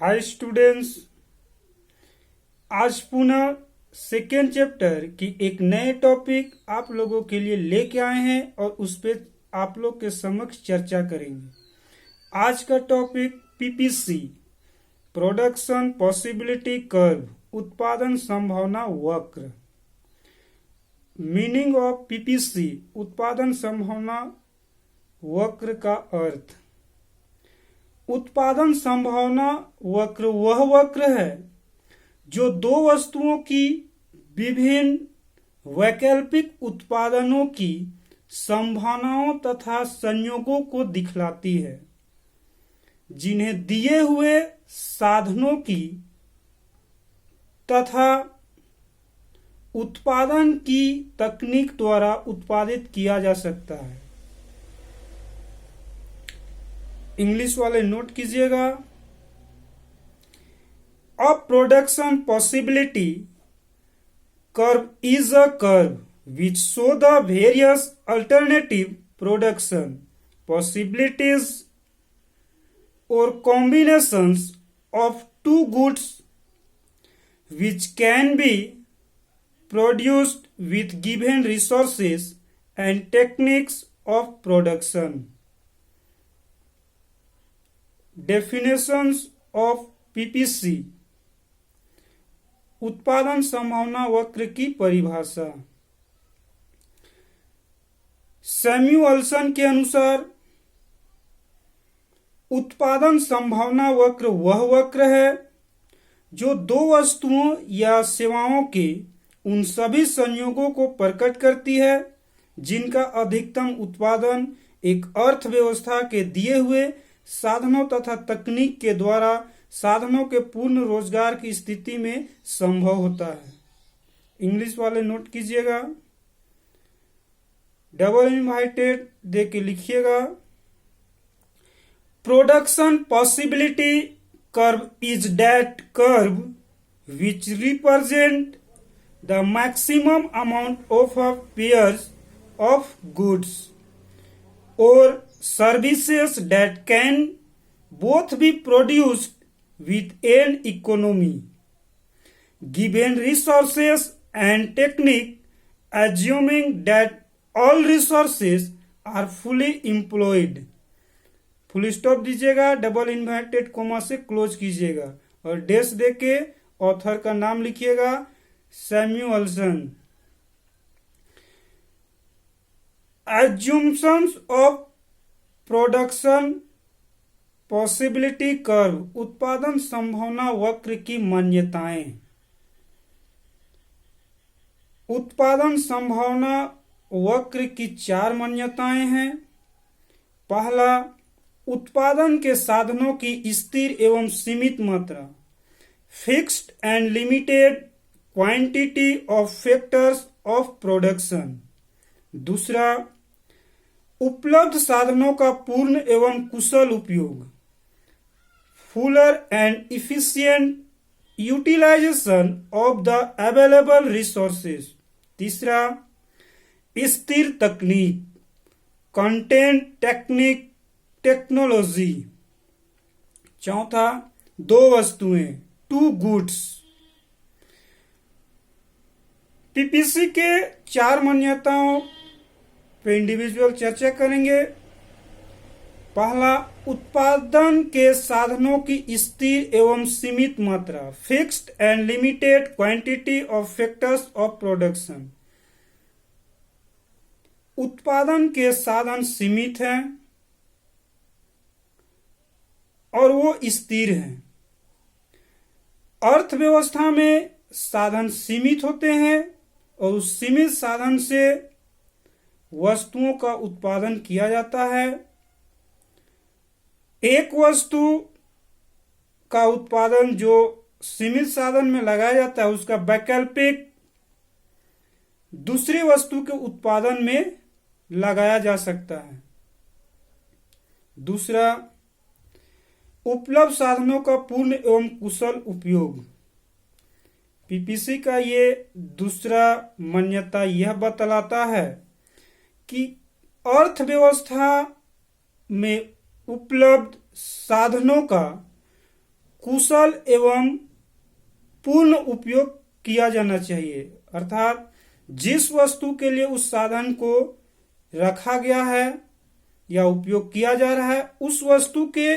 Hi students, आज पुनः second chapter की एक नए टॉपिक आप लोगों के लिए लेके आए हैं और उस पर आप लोग के समक्ष चर्चा करेंगे। आज का topic PPC, production possibility curve, उत्पादन संभावना वक्र। मीनिंग ऑफ पीपीसी, उत्पादन संभावना वक्र का अर्थ। उत्पादन संभावना वक्र वह वक्र है जो दो वस्तुओं की विभिन्न वैकल्पिक उत्पादनों की संभावनाओं तथा संयोगों को दिखलाती है, जिन्हें दिए हुए साधनों की तथा उत्पादन की तकनीक द्वारा उत्पादित किया जा सकता है। इंग्लिश वाले नोट कीजिएगा। A production possibility curve is a curve which show the various alternative production possibilities और combinations of two goods which can be produced with given resources and techniques of production. Definitions of PPC, उत्पादन संभावना वक्र की परिभाषा। सैम्युअल्सन के अनुसार उत्पादन संभावना वक्र वह वक्र है जो दो वस्तुओं या सेवाओं के उन सभी संयोगों को प्रकट करती है जिनका अधिकतम उत्पादन एक अर्थव्यवस्था के दिए हुए साधनों तथा तकनीक के द्वारा साधनों के पूर्ण रोजगार की स्थिति में संभव होता है। इंग्लिश वाले नोट कीजिएगा, डबल इनवाइटेड दे के लिखिएगा। Production possibility curve is that curve which represent the maximum amount of pairs of goods or services that can both be produced with an economy given resources and technique, assuming that all resources are fully employed। Full stop दीजिएगा, double inverted coma से close कीजिएगा और dash देके author का नाम लिखिएगा, सैम्युअल्सन। एज्यूम्पशंस of production possibility curve, उत्पादन संभावना वक्र की मान्यताएं। उत्पादन संभावना वक्र की चार मान्यताएं हैं। पहला, उत्पादन के साधनों की स्थिर एवं सीमित मात्रा, fixed and limited quantity of factors of production. दूसरा, उपलब्ध साधनों का पूर्ण एवं कुशल उपयोग, fuller and efficient utilisation of the available resources. तीसरा, स्थिर तकनीक, कंटेंट टेक्निक टेक्नोलॉजी। चौथा, दो वस्तुएं, टू गुड्स। पीपीसी के चार मान्यताओं पे इंडिविजुअल चर्चा करेंगे। पहला, उत्पादन के साधनों की स्थिर एवं सीमित मात्रा, fixed and limited quantity of factors of production. उत्पादन के साधन सीमित हैं और वो स्थिर हैं। अर्थव्यवस्था में साधन सीमित होते हैं और उस सीमित साधन से वस्तुओं का उत्पादन किया जाता है। एक वस्तु का उत्पादन जो सीमित साधन में लगाया जाता है उसका वैकल्पिक दूसरी वस्तु के उत्पादन में लगाया जा सकता है। दूसरा, उपलब्ध साधनों का पूर्ण एवं कुशल उपयोग। पीपीसी का ये दूसरा मान्यता यह बतलाता है कि अर्थव्यवस्था में उपलब्ध साधनों का कुशल एवं पूर्ण उपयोग किया जाना चाहिए। अर्थात जिस वस्तु के लिए उस साधन को रखा गया है या उपयोग किया जा रहा है, उस वस्तु के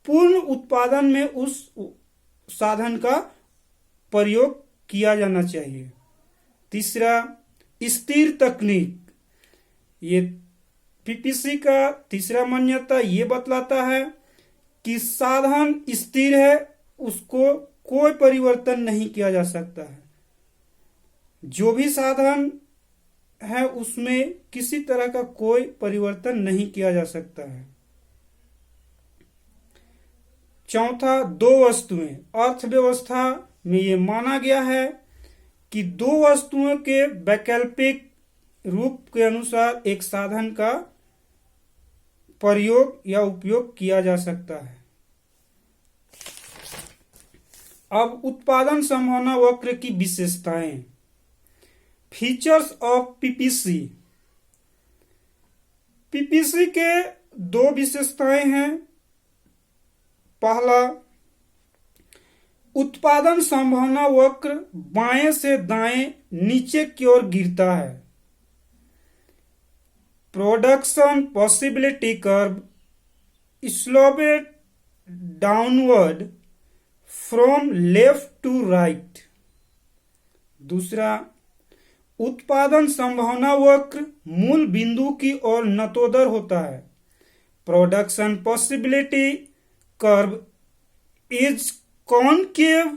पूर्ण उत्पादन में उस साधन का प्रयोग किया जाना चाहिए। तीसरा, स्थिर तकनीक। ये पीपीसी का तीसरा मान्यता ये बतलाता है कि साधन स्थिर है, उसको कोई परिवर्तन नहीं किया जा सकता है। जो भी साधन है उसमें किसी तरह का कोई परिवर्तन नहीं किया जा सकता है। चौथा, दो वस्तुएं। अर्थव्यवस्था में ये माना गया है कि दो वस्तुओं के वैकल्पिक रूप के अनुसार एक साधन का प्रयोग या उपयोग किया जा सकता है। अब उत्पादन संभावना वक्र की विशेषताएं। Features of PPC. पीपीसी के दो विशेषताएं हैं। पहला, उत्पादन संभावना वक्र बाएं से दाएं नीचे की ओर गिरता है। Production possibility curve sloped downward from left to right. दूसरा, उत्पादन संभावना वक्र मूल बिंदु की ओर नतोदर होता है। Production possibility curve is concave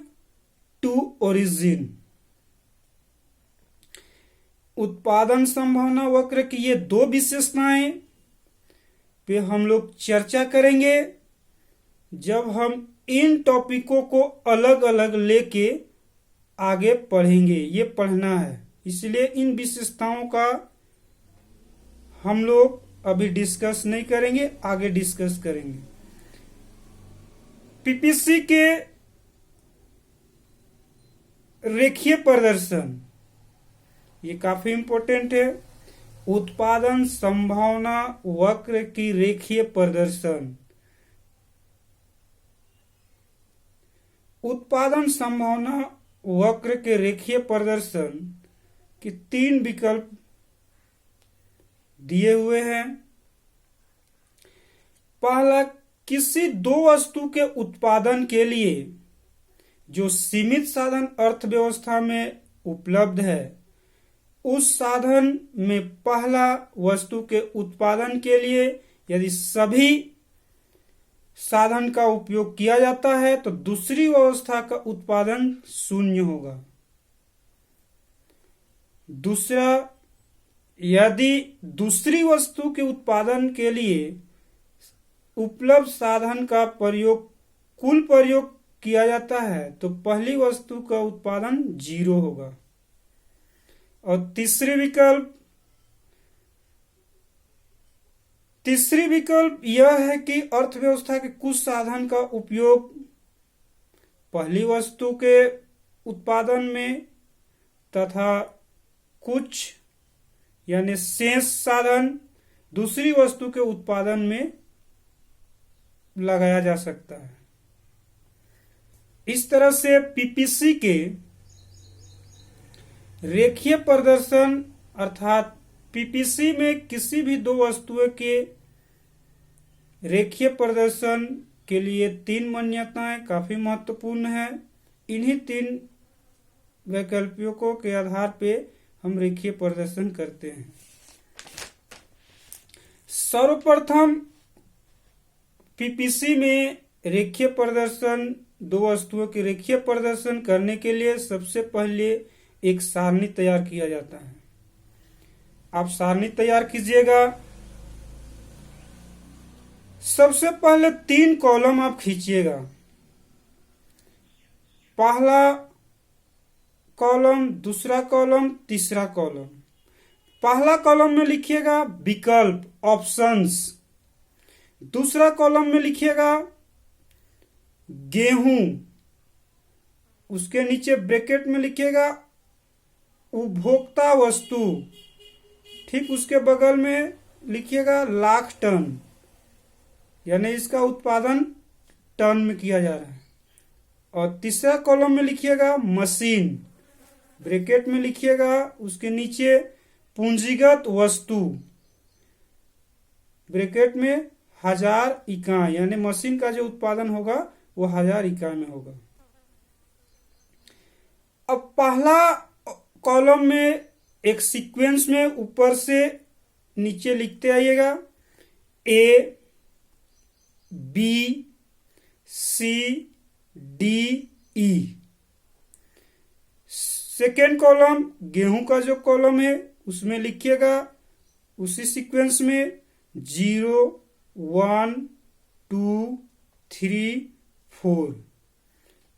to origin. उत्पादन संभावना वक्र की ये दो विशेषताएं पे हम लोग चर्चा करेंगे जब हम इन टॉपिकों को अलग अलग लेके आगे पढ़ेंगे। ये पढ़ना है, इसलिए इन विशेषताओं का हम लोग अभी डिस्कस नहीं करेंगे, आगे डिस्कस करेंगे। पीपीसी के रेखीय प्रदर्शन, ये काफी इंपॉर्टेंट है। उत्पादन संभावना वक्र की रेखीय प्रदर्शन। उत्पादन संभावना वक्र के रेखीय प्रदर्शन के तीन विकल्प दिए हुए हैं। पहला, किसी दो वस्तु के उत्पादन के लिए जो सीमित साधन अर्थव्यवस्था में उपलब्ध है, उस साधन में पहला वस्तु के उत्पादन के लिए यदि सभी साधन का उपयोग किया जाता है तो दूसरी व्यवस्था का उत्पादन शून्य होगा। दूसरा, यदि दूसरी वस्तु के उत्पादन के लिए उपलब्ध साधन का कुल प्रयोग किया जाता है तो पहली वस्तु का उत्पादन 0 होगा। और तीसरी विकल्प यह है कि अर्थव्यवस्था के कुछ साधन का उपयोग पहली वस्तु के उत्पादन में तथा कुछ यानी शेष साधन दूसरी वस्तु के उत्पादन में लगाया जा सकता है। इस तरह से पीपीसी के रेखीय प्रदर्शन अर्थात पीपीसी में किसी भी दो वस्तुओं के रेखीय प्रदर्शन के लिए तीन मान्यताएं काफी महत्वपूर्ण है। इन्हीं तीन वैकल्पिकों के आधार पे हम रेखीय प्रदर्शन करते हैं। सर्वप्रथम पीपीसी में रेखीय प्रदर्शन, दो वस्तुओं के रेखीय प्रदर्शन करने के लिए सबसे पहले एक सारणी तैयार किया जाता है। आप सारणी तैयार कीजिएगा। सबसे पहले 3 कॉलम आप खींचिएगा। पहला कॉलम, दूसरा कॉलम, तीसरा कॉलम। पहला कॉलम में लिखिएगा विकल्प, ऑप्शंस। दूसरा कॉलम में लिखिएगा गेहूं। उसके नीचे ब्रैकेट में लिखिएगा उपभोक्ता वस्तु। ठीक उसके बगल में लिखिएगा लाख टन, यानी इसका उत्पादन टन में किया जा रहा है। और तीसरा कॉलम में लिखिएगा मशीन, ब्रैकेट में लिखिएगा, उसके नीचे पूंजीगत वस्तु, ब्रैकेट में 1000 इकाई, यानी मशीन का जो उत्पादन होगा वो 1000 इकाई में होगा। अब पहला कॉलम में एक सीक्वेंस में ऊपर से नीचे लिखते आइएगा, A B C D E. Second column गेहूं का जो कॉलम है उसमें लिखिएगा उसी सीक्वेंस में 0 1 2 3 4।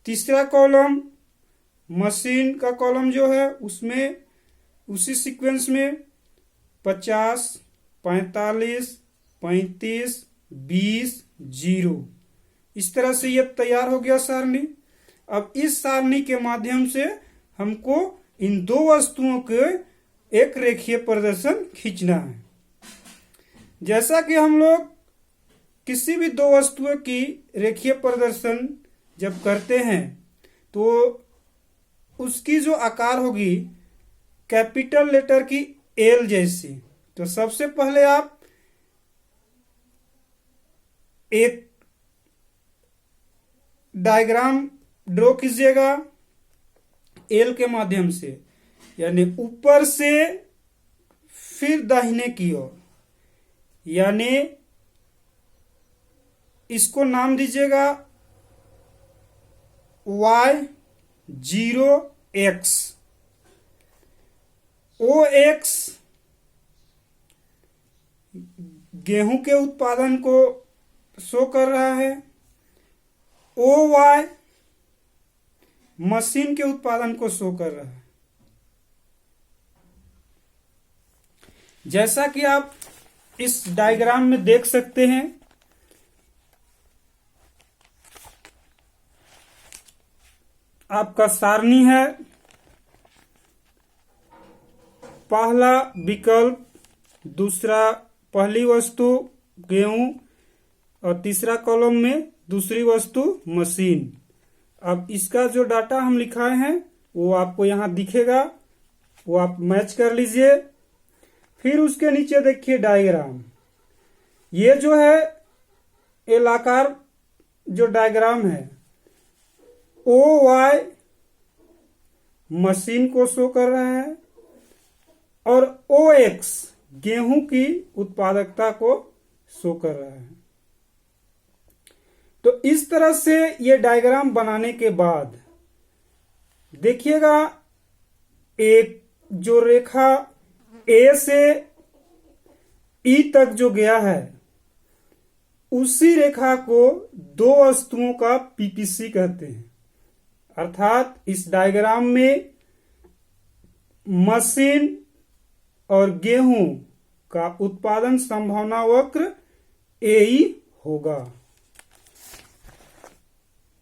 तीसरा कॉलम मशीन का कॉलम जो है उसमें उसी सीक्वेंस में 50 45 35 20 0। इस तरह से यह तैयार हो गया सारणी। अब इस सारणी के माध्यम से हमको इन दो वस्तुओं के एक रेखीय प्रदर्शन खींचना है। जैसा कि हम लोग किसी भी दो वस्तुओं की रेखीय प्रदर्शन जब करते हैं तो उसकी जो आकार होगी कैपिटल लेटर की एल जैसी। तो सबसे पहले आप एक डायग्राम ड्रॉ कीजिएगा एल के माध्यम से, यानी ऊपर से फिर दाहिने की ओर, यानी इसको नाम दीजिएगा y0x। OX गेहूं के उत्पादन को शो कर रहा है, OY मशीन के उत्पादन को शो कर रहा है। जैसा कि आप इस डायग्राम में देख सकते हैं, आपका सारणी है। पहला विकल्प, दूसरा पहली वस्तु गेहूं और तीसरा कॉलम में दूसरी वस्तु मशीन। अब इसका जो डाटा हम लिखाए हैं वो आपको यहां दिखेगा, वो आप मैच कर लीजिए। फिर उसके नीचे देखिए डायग्राम, ये जो है एल आकार जो डायग्राम है OY मशीन को शो कर रहा है और OX गेहूं की उत्पादकता को शो कर रहा है। तो इस तरह से ये डायग्राम बनाने के बाद देखिएगा एक जो रेखा A से E तक जो गया है उसी रेखा को दो वस्तुओं का PPC कहते हैं। अर्थात इस डायग्राम में मशीन और गेहूं का उत्पादन संभावना वक्र AE होगा।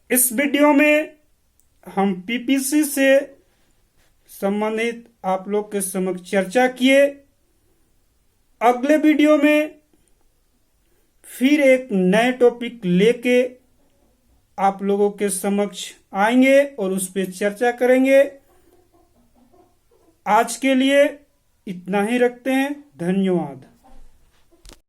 इस वीडियो में हम PPC से संबंधित आप लोग के समक्ष चर्चा किए। अगले वीडियो में फिर एक नए टॉपिक लेके आप लोगों के समक्ष आएंगे और उस पर चर्चा करेंगे। आज के लिए इतना ही रखते हैं। धन्यवाद।